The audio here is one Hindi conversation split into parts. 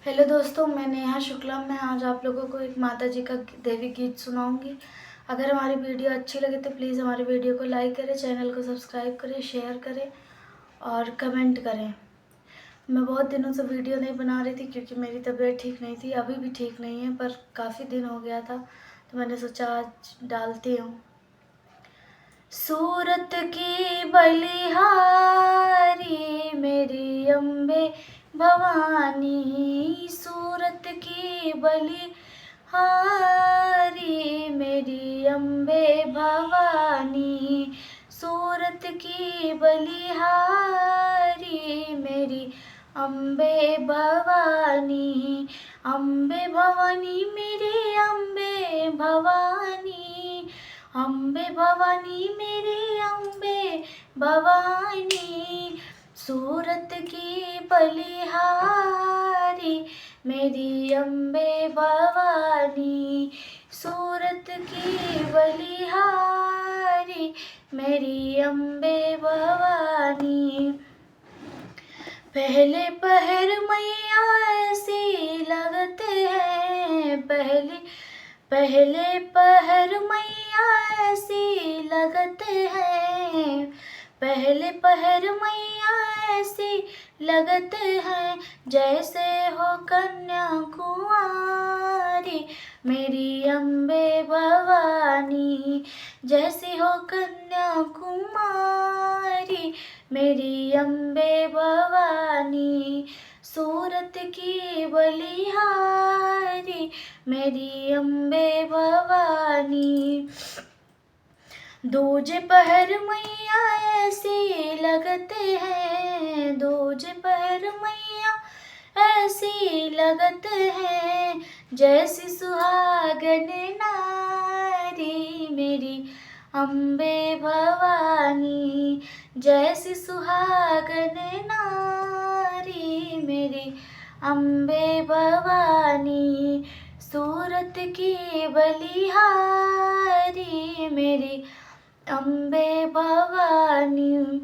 हेलो दोस्तों, मैं नेहा शुक्ला। मैं आज आप लोगों को एक माता जी का देवी गीत सुनाऊंगी। अगर हमारी वीडियो अच्छी लगे तो प्लीज़ हमारी वीडियो को लाइक करें, चैनल को सब्सक्राइब करें, शेयर करें और कमेंट करें। मैं बहुत दिनों से वीडियो नहीं बना रही थी क्योंकि मेरी तबीयत ठीक नहीं थी, अभी भी ठीक नहीं है, पर काफ़ी दिन हो गया था तो मैंने सोचा आज डालती हूँ। सूरत की बलिहारी मेरी अम्बे भवानी, सूरत की बलिहारी मेरी अम्बे भवानी, सूरत की बलिहारी मेरी अम्बे भवानी, अम्बे भवानी मेरी अम्बे भवानी, अम्बे भवानी मेरी अम्बे भवानी, सूरत की बलिहारी मेरी अम्बे भवानी, सूरत की बलिहारी मेरी अम्बे भवानी। पहले पहर मैया ऐसी लगते हैं, पहले पहर मैया ऐसी लगते हैं, पहले पहर मैया ऐसी लगते हैं, जैसे हो कन्या कुंवारी मेरी अम्बे भवानी, जैसी हो कन्या कुमारी मेरी अम्बे भवानी, सूरत की बलिहारी मेरी अम्बे भवानी। दूजे पहर मैया ऐसी लगते हैं, दूजे पहर मैया ऐसी लगते हैं, जैसी सुहागन नारी मेरी अम्बे भवानी, जैसी सुहागन नारी मेरी अम्बे भवानी, सूरत की बलिहारी मेरी अम्बे भवानी।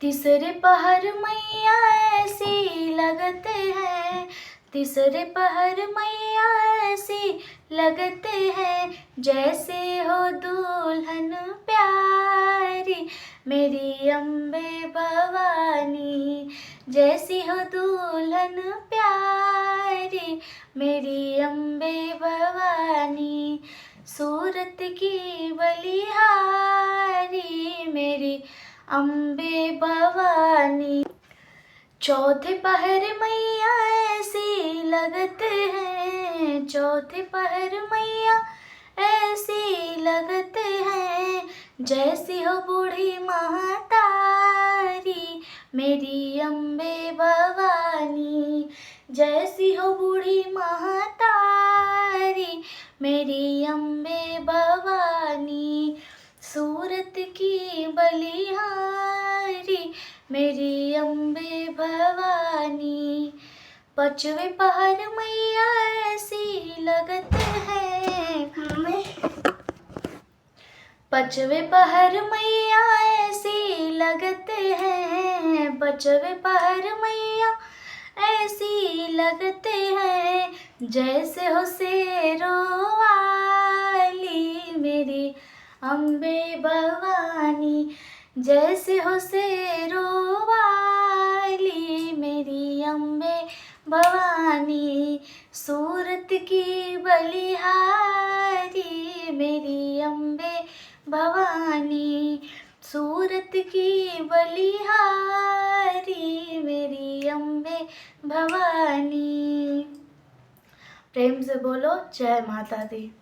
तीसरे पहर मैया ऐसी लगते हैं, तीसरे पहर मैया ऐसी लगते हैं, जैसे हो दुल्हन प्यारी मेरी अम्बे भवानी, जैसी हो दुल्हन प्यारी मेरी अम्बे भवानी, सूरत की बलिहारी मेरी अम्बे भवानी। चौथे पहर मैया ऐसी लगते हैं, चौथे पहर मैया ऐसी लगते हैं, जैसी हो बूढ़ी महतारी मेरी अम्बे भवानी, जैसी हो बूढ़ी महतारी मेरी अम्बे भवानी, सूरत की बलिहारी मेरी अम्बे भवानी। पांचवे पहर मैया ऐसी लगते हैं, पांचवे पहर मैया ऐसी लगते हैं, पांचवे पहर मैया ऐसी लगते हैं, जैसे हो शेरों वाली मेरी अम्बे भवानी, जैसे हो शेरों वाली मेरी अम्बे भवानी, सूरत की बलिहारी मेरी अम्बे भवानी, सूरत की बलिहारी मेरी अम्बे भवानी। प्रेम से बोलो जय माता दी।